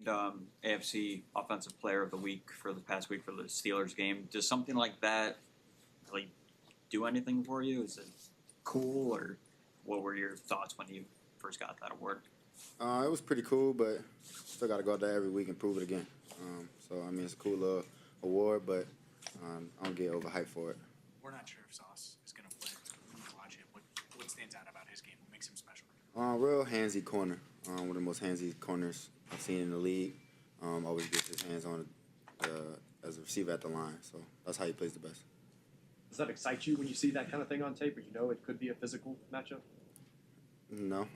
AFC Offensive Player of the Week for the past week for the Steelers game. Does something like that really do anything for you? Is it cool, or what were your thoughts when you first got that award? It was pretty cool, but still got to go out there every week and prove it again. So, I mean, it's a cool award, but I don't get overhyped for it. We're not sure if Sauce is going to play. Watch him. What stands out about his game? What makes him special? Real handsy corner. One of the most handsy corners I've seen in the league. Always gets his hands on as a receiver at the line. So that's how he plays the best. Does that excite you when you see that kind of thing on tape, or you know it could be a physical matchup? No.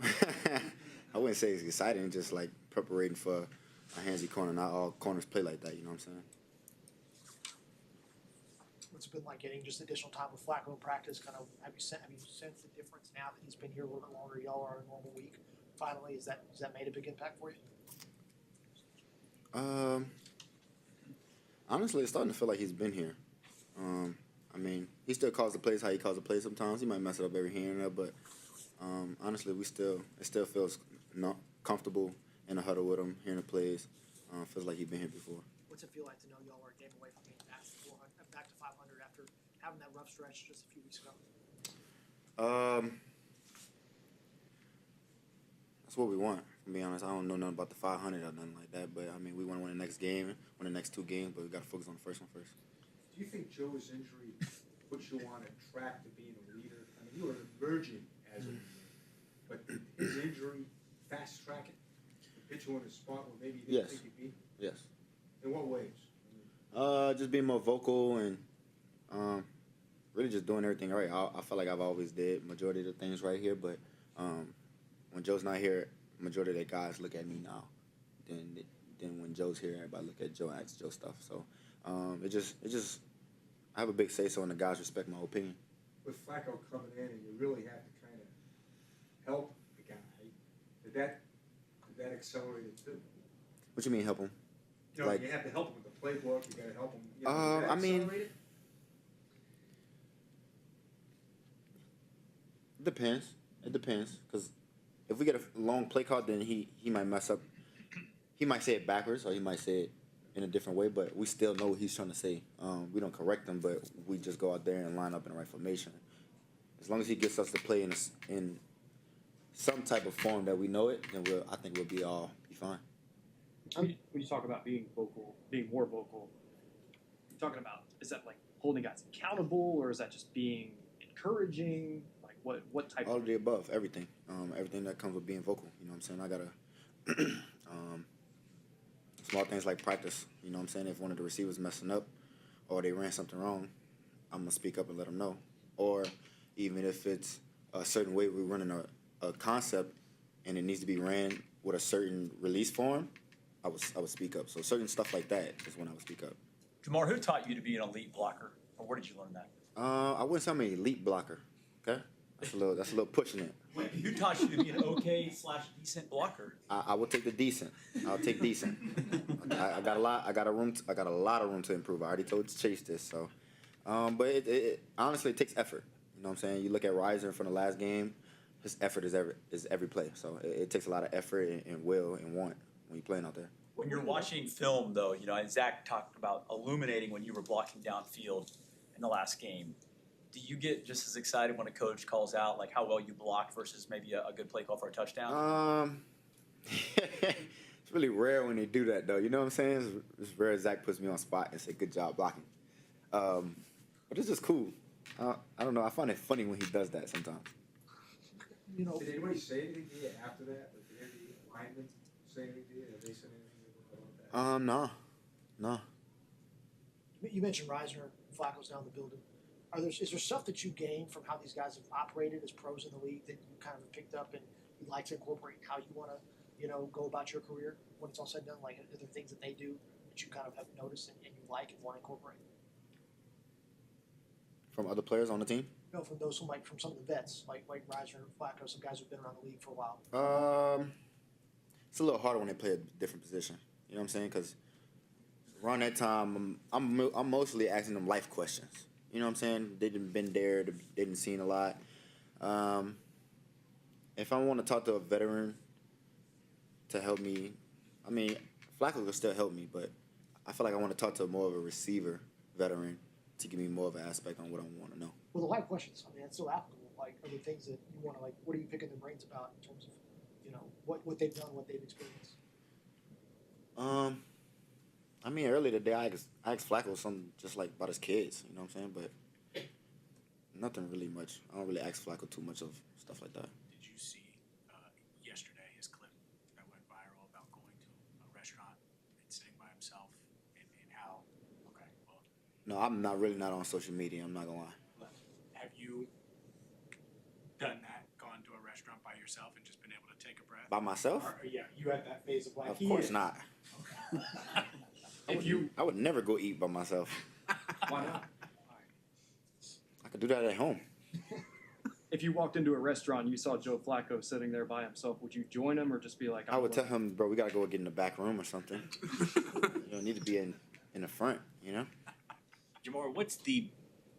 I wouldn't say it's exciting, just like preparing for a handsy corner. Not all corners play like that, you know what I'm saying? What's it been like getting just additional time with Flacco in practice? Kind of have you sensed the difference now that he's been here a little bit longer? Y'all are a normal week. Finally, has that made a big impact for you? Honestly, it's starting to feel like he's been here. I mean, he still calls the plays how he calls the plays sometimes. He might mess it up every here and there, but honestly, it still feels not comfortable in a huddle with him, hearing the plays. Feels like he's been here before. What's it feel like to know y'all are a game away from being back to 500 after having that rough stretch just a few weeks ago? That's what we want. To be honest, I don't know nothing about the 500 or nothing like that, but I mean, we want to win the next game, win the next two games, but we got to focus on the first one first. Do you think Joe's injury puts you on a track to being a leader? I mean, you were emerging as a leader, but his injury fast track it, put you in a spot where maybe you didn't think you'd be? Yes. In what ways? Just being more vocal and really just doing everything right. I feel like I've always did majority of the things right here, but when Joe's not here, majority of the guys look at me now. Then when Joe's here, everybody look at Joe and ask Joe stuff. So it just I have a big say so, and the guys respect my opinion. With Flacco coming in, and you really have to kind of help the guy, did that accelerate it too? What you mean help him? You know, you have to help him with the playbook. You got to help him. You know, I mean, it depends. It depends, because if we get a long play call, then he might mess up. He might say it backwards, or he might say it in a different way, but we still know what he's trying to say. We don't correct him, but we just go out there and line up in the right formation. As long as he gets us to play in some type of form that we know it, then I think we'll be fine. When you talk about being vocal, being more vocal, you're talking about, is that like holding guys accountable, or is that just being encouraging? Like what type All of of the above, everything. Everything that comes with being vocal. You know what I'm saying? I gotta small things like practice. You know what I'm saying? If one of the receivers messing up or they ran something wrong, I'm gonna speak up and let them know. Or even if it's a certain way we're running a concept and it needs to be ran with a certain release form, I would speak up. So certain stuff like that is when I would speak up. Jamar, who taught you to be an elite blocker, or where did you learn that? I wouldn't say I'm an elite blocker. Okay, that's a little pushing it. Wait, who taught you to be an okay/decent blocker? I will take the decent. I'll take decent. I got a lot. I got a lot of room to improve. I already told Chase this. So, but it honestly it takes effort. You know what I'm saying? You look at Riser from the last game. His effort is every play. So it takes a lot of effort and will and want when you're playing out there. When you're watching film, though, and Zach talked about illuminating when you were blocking downfield in the last game. Do you get just as excited when a coach calls out like how well you blocked versus maybe a good play call for a touchdown? It's really rare when they do that, though. You know what I'm saying? It's rare Zach puts me on spot and say, "Good job blocking." But it's just cool. I don't know. I find it funny when he does that sometimes. Did anybody say anything to you after that? Like, did any linemen say anything to you? Have they said anything about that? No. You mentioned Reisner, Flacco's now in the building. Is there stuff that you gain from how these guys have operated as pros in the league that you kind of picked up and you'd like to incorporate in how you want to, go about your career when it's all said and done? Like, are there things that they do that you kind of have noticed and you like and want to incorporate? From other players on the team? No, from those from some of the vets, like Reisner and Flacco, some guys who've been around the league for a while. It's a little harder when they play a different position. You know what I'm saying? Because around that time, I'm mostly asking them life questions. You know what I'm saying? They didn't been there. They didn't seen a lot. If I want to talk to a veteran to help me, I mean, Flacco could still help me, but I feel like I want to talk to more of a receiver veteran to give me more of an aspect on what I want to know. Well, the live questions, I mean, it's still applicable. Like, are there things that you want to, like, what are you picking their brains about in terms of, what they've done, what they've experienced? I mean, earlier today I asked Flacco something just like about his kids, you know what I'm saying? But nothing really much. I don't really ask Flacco too much of stuff like that. Did you see yesterday his clip that went viral about going to a restaurant and sitting by himself and how? Okay, well, No, I'm not on social media. I'm not gonna lie. have you done that? Gone to a restaurant by yourself and just been able to take a breath? By myself? Or, yeah, you had that phase of like. Of course not. I would never go eat by myself. Why not? I could do that at home. If you walked into a restaurant and you saw Joe Flacco sitting there by himself, would you join him or just be like? I would tell him, bro, we gotta go get in the back room or something. You don't need to be in the front, you know? Jamar, what's the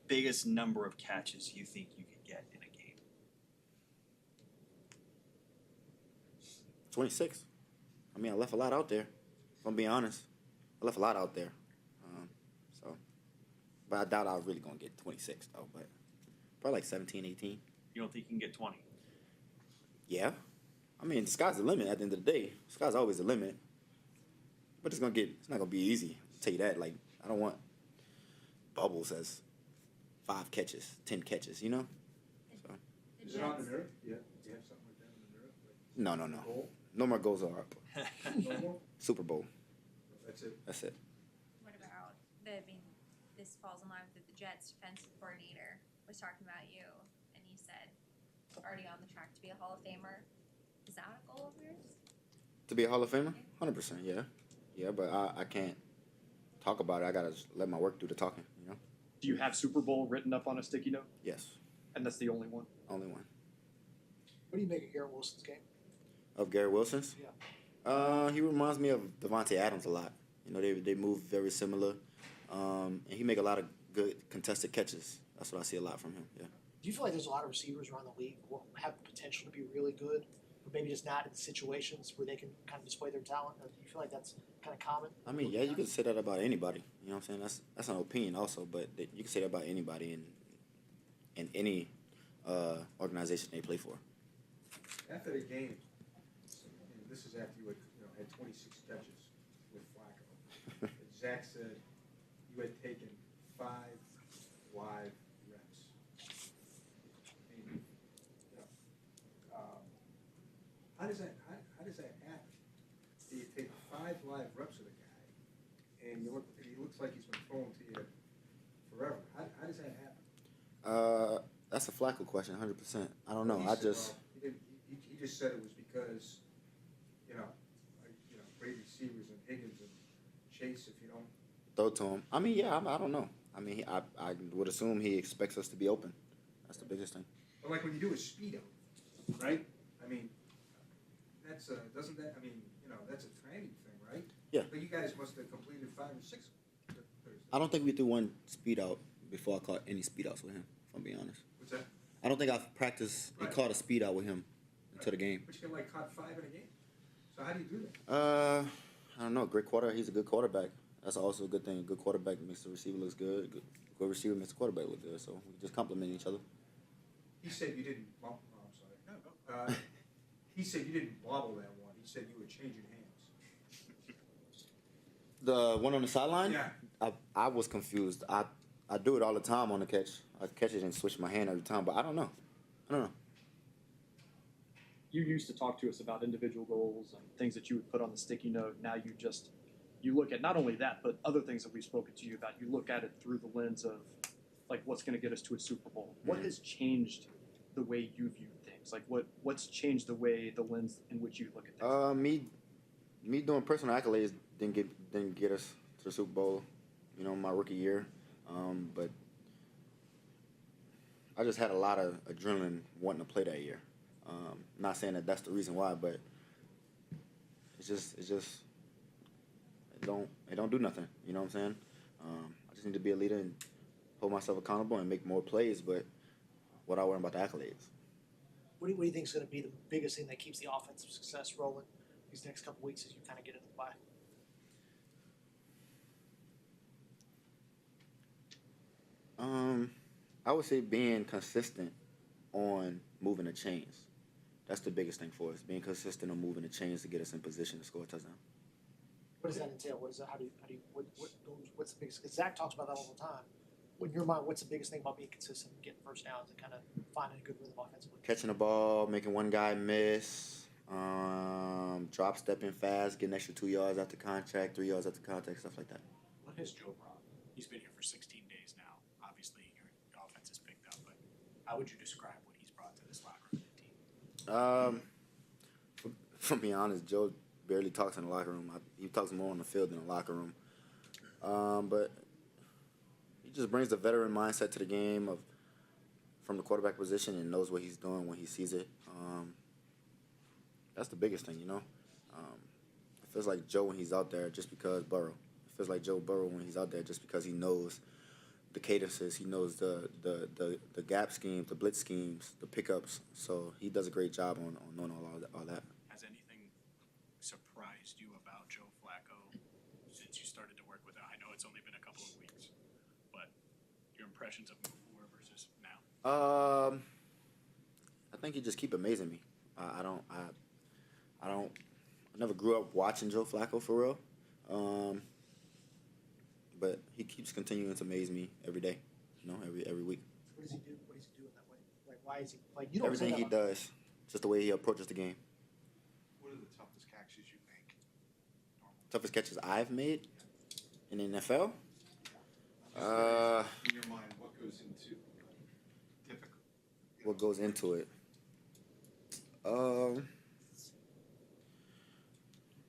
biggest number of catches you think you could get in a game? 26. I mean, I left a lot out there. If I'm being honest, I left a lot out there. But I doubt I'm really gonna get 26 though. But probably like 17, 18. You don't think you can get 20? Yeah. I mean, the sky's the limit. At the end of the day, the sky's always the limit. But it's not gonna be easy. I'll tell you that. Like, I don't want Bubbles as 5 catches, 10 catches. You know. So. Is it on the mirror? Yeah. Do you have something like that in the mirror? Like No. goal? No more goals are up. No more? Super Bowl. That's it. That's it. What about this falls in line with the Jets defensive coordinator was talking about you, and you said already on the track to be a Hall of Famer. Is that a goal of yours? To be a Hall of Famer? 100%, yeah. Yeah, but I can't talk about it. I gotta let my work do the talking, you know? Do you have Super Bowl written up on a sticky note? Yes. And that's the only one? Only one. What do you make of Garrett Wilson's game? Of Gary Wilson's? Yeah. He reminds me of Devontae Adams a lot. You know, they move very similar. And he make a lot of good contested catches. That's what I see a lot from him, yeah. Do you feel like there's a lot of receivers around the league who have the potential to be really good, but maybe just not in situations where they can kind of display their talent? Or do you feel like that's kind of common? I mean, yeah, you could say that about anybody. You know what I'm saying? That's an opinion also, but you can say that about anybody in any organization they play for. After the game, and this is after you had 26 catches with Flacco. Zach said you had taken 5 live reps. And, how does that happen? You take 5 live reps with a guy, and he looks like he's been throwing to you forever. How does that happen? That's a Flacco question, 100%. I don't know. He I said, just. well, he just said it was because, great receivers and Higgins and Chase. If you don't Throw to him. I mean, yeah, I don't know. I mean, I would assume he expects us to be open. That's the biggest thing. But like when you do a speed out, right? I mean, that's doesn't that? I mean, that's a training thing, right? Yeah. But you guys must have completed 5 or 6. I don't think we threw one speed out before I caught any speed outs with him, if I'm being honest. What's that? I don't think I've practiced and Right. caught a speed out with him until the game. But you can caught 5 in a game. So how do you do that? I don't know. He's a good quarterback. That's also a good thing. A good quarterback makes the receiver look good. Good receiver makes the quarterback look good. So we just complement each other. He said you didn't. Oh, I'm sorry. No, go. He said you didn't bobble that one. He said you were changing hands. The one on the sideline? Yeah. I was confused. I do it all the time on the catch. I catch it and switch my hand every time, but I don't know. You used to talk to us about individual goals and things that you would put on the sticky note. Now you look at not only that, but other things that we've spoken to you about. You look at it through the lens of, like, what's going to get us to a Super Bowl. What has changed the way you view things? Like, what's changed the lens in which you look at things? Me doing personal accolades didn't get us to the Super Bowl, my rookie year. But I just had a lot of adrenaline wanting to play that year. Not saying that that's the reason why, but it don't do nothing. You know what I'm saying? I just need to be a leader and hold myself accountable and make more plays, but without worrying about the accolades. What do you think is going to be the biggest thing that keeps the offensive success rolling these next couple weeks as you kind of get into the bye? I would say being consistent on moving the chains. That's the biggest thing for us. Being consistent on moving the chains to get us in position to score a touchdown. What does that entail? What is that? How do you what's the biggest? Because Zach talks about that all the time. In your mind, what's the biggest thing about being consistent, getting first downs, and kind of finding a good rhythm offensively? Catching the ball, making one guy miss, drop stepping fast, getting extra 2 yards after contact, 3 yards after contact, stuff like that. What has Joe brought? He's been here for 16 days now. Obviously, your offense has picked up, but how would you describe what he's brought to this locker room and team? From being honest, Joe barely talks in the locker room. He talks more on the field than the locker room. But he just brings the veteran mindset to the game from the quarterback position and knows what he's doing when he sees it. That's the biggest thing, you know. It feels like Joe when he's out there just because Burrow. It feels like Joe Burrow when he's out there just because he knows the cadences, he knows the gap schemes, the blitz schemes, the pickups. So he does a great job on knowing all that. Has anything surprised you about Joe Flacco since you started to work with him? I know it's only been a couple of weeks, but your impressions of him before versus now? I think he just keep amazing me. I never grew up watching Joe Flacco for real. But he keeps continuing to amaze me every day, you know, every week. What does he do? What does he do in that way? Like, why is he like? You don't Everything say he that does, just the way he approaches the game. What are the toughest catches you make? Toughest catches I've made in the NFL. In your mind, what goes into difficult? What goes into it?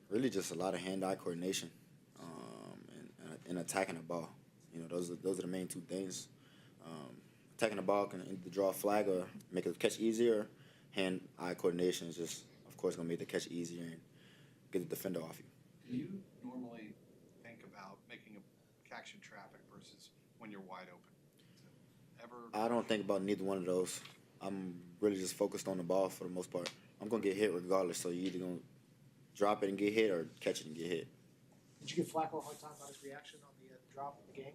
Really just a lot of hand-eye coordination, and attacking the ball. You know, those are the main two things. Attacking the ball can either draw a flag or make the catch easier. Hand-eye coordination is just, of course, going to make the catch easier and get the defender off you. Do you normally think about making a catch in traffic versus when you're wide open? I don't think about neither one of those. I'm really just focused on the ball for the most part. I'm going to get hit regardless, so you're either going to drop it and get hit or catch it and get hit. Did you give Flacco a hard time about his reaction on the drop in the game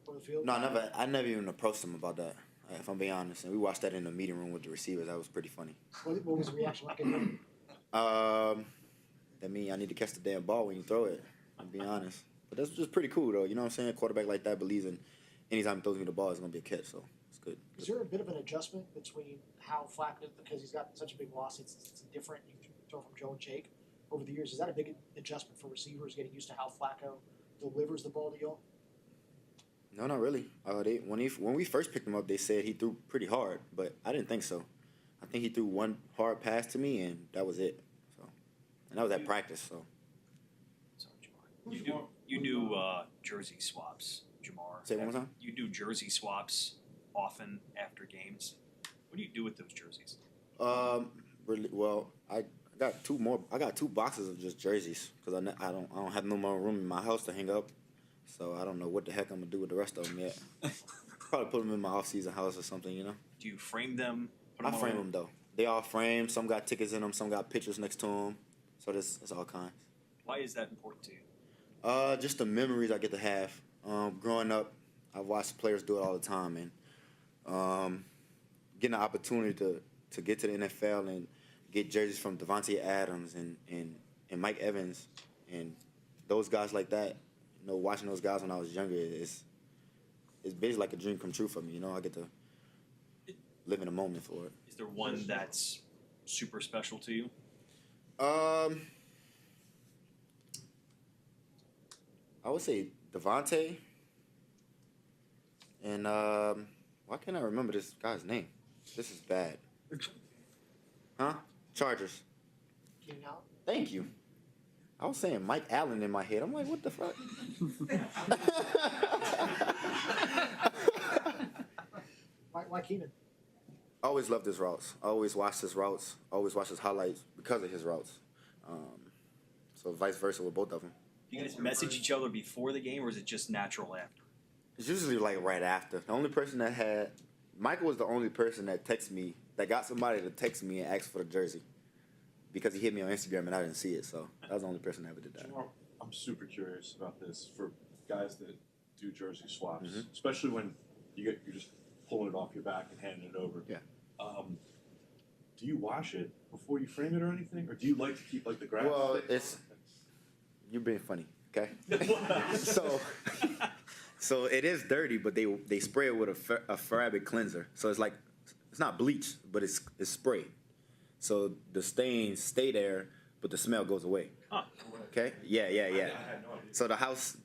on the field? No, I never even approached him about that, if I'm being honest. And we watched that in the meeting room with the receivers. That was pretty funny. What was the reaction like? That means I need to catch the damn ball when you throw it, I'm being honest. But that's just pretty cool, though. You know what I'm saying? A quarterback like that believes in anytime he throws me the ball, it's going to be a catch, so it's good. Is there a bit of an adjustment between how Flacco, because he's got such a big loss, it's different. You throw from Joe and Jake over the years. Is that a big adjustment for receivers getting used to how Flacco delivers the ball to y'all? No, not really. When we first picked him up, they said he threw pretty hard, but I didn't think so. I think he threw one hard pass to me, and that was it. So, and that was at practice. So, Sorry, Jamar. You do jersey swaps, Jamar. Say it one more time? You do jersey swaps often after games. What do you do with those jerseys? really well. I got two boxes of just jerseys because I don't have no more room in my house to hang up. So I don't know what the heck I'm gonna do with the rest of them yet. Probably put them in my off-season house or something, you know. Do you frame them? I frame them though. They all framed. Some got tickets in them. Some got pictures next to them. So it's all kinds. Why is that important to you? Just the memories I get to have. Growing up, I watched players do it all the time, and getting the opportunity to get to the NFL and get jerseys from Devontae Adams and Mike Evans and those guys like that. You know, watching those guys when I was younger it's basically like a dream come true for me. You know, I get to live in the moment for it. Is there one that's super special to you? I would say Devontae. And why can't I remember this guy's name? This is bad. Huh? Chargers. Keenan Allen? Thank you. I was saying Mike Allen in my head. I'm like, what the fuck? Why Keenan? I always loved his routes. I always watched his routes. I always watched his highlights because of his routes. So vice versa with both of them. Do you guys message each other before the game, or is it just natural after? It's usually like right after. The only person that Michael was the only person that texted me, that got somebody to text me and ask for the jersey. Because he hit me on Instagram and I didn't see it, so that was the only person that ever did that. I'm super curious about this for guys that do jersey swaps, Mhm. especially when you're just pulling it off your back and handing it over. Yeah. Do you wash it before you frame it or anything, or do you like to keep like the grass? Well, you're being funny, okay? So it is dirty, but they spray it with a fabric cleanser. So it's like it's not bleach, but it's spray. So the stains stay there, but the smell goes away. Huh. Okay? Yeah. I had no idea. So the house,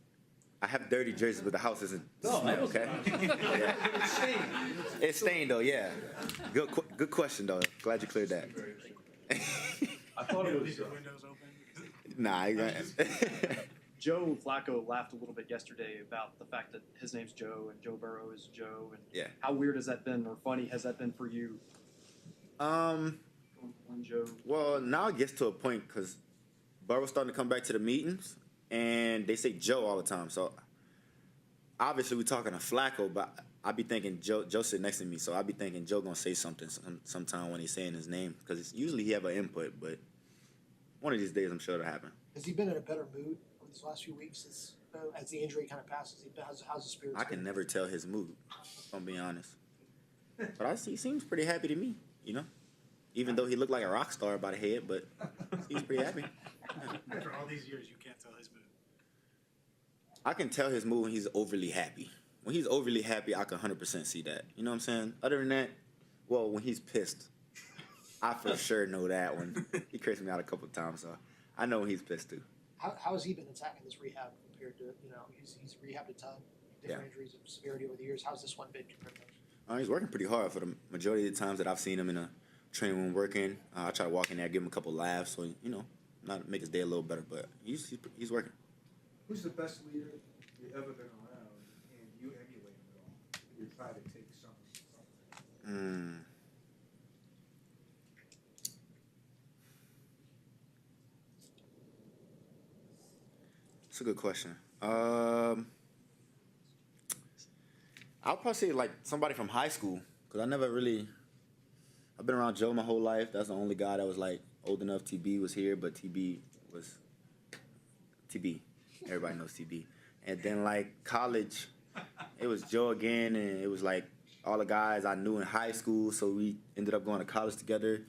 I have dirty jerseys, but the house isn't smell, okay? Yeah. It's stained. It's stained though, yeah. Good question though. Glad you cleared that. I thought it was. Leave the windows open. Nah, I got Joe Flacco laughed a little bit yesterday about the fact that his name's Joe and Joe Burrow is Joe. And Yeah. how weird has that been, or funny has that been for you? One Joe. Well, now it gets to a point because Burrow's starting to come back to the meetings, and they say Joe all the time. So obviously we're talking to Flacco, but I be thinking Joe sitting next to me, so I be thinking Joe gonna say something sometime when he's saying his name because usually he have an input, but one of these days I'm sure it'll happen. Has he been in a better mood over these last few weeks as the injury kind of passes? How's the spirits? I can been? never tell his mood, if I'm being honest. But he seems pretty happy to me, you know? Even though he looked like a rock star by the head, but he's pretty happy. After all these years, you can't tell his mood. I can tell his mood when he's overly happy. When he's overly happy, I can 100% see that. You know what I'm saying? Other than that, well, when he's pissed, I for sure know that one. He cursed me out a couple of times, so I know when he's pissed too. How has he been attacking this rehab compared to he's rehabbed a ton, different injuries of severity over the years. How's this one been compared to those? He's working pretty hard for the majority of the times that I've seen him in a training room working. I try to walk in there, give him a couple laughs, so not make his day a little better. But he's working. Who's the best leader you've ever been around, and you emulate him at all? You try to take something. That's a good question. I'll probably say like somebody from high school because I've been around Joe my whole life. That's the only guy that was like old enough. TB was here, but TB was TB. Everybody knows TB. And then like college, it was Joe again, and it was like all the guys I knew in high school. So we ended up going to college together.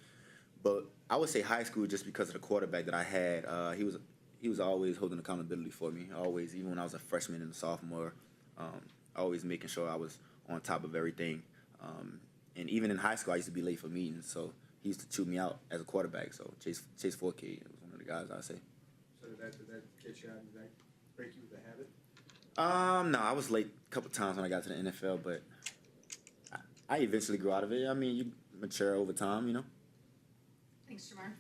But I would say high school just because of the quarterback that I had. He was always holding accountability for me. Always, even when I was a freshman and a sophomore, always making sure I was on top of everything. And even in high school, I used to be late for meetings, so he used to chew me out as a quarterback. So Chase Forkey was one of the guys I'd say. So did that get you out? Did that break you with the habit? No, I was late a couple times when I got to the NFL, but I eventually grew out of it. I mean, you mature over time, you know. Thanks, Jamar.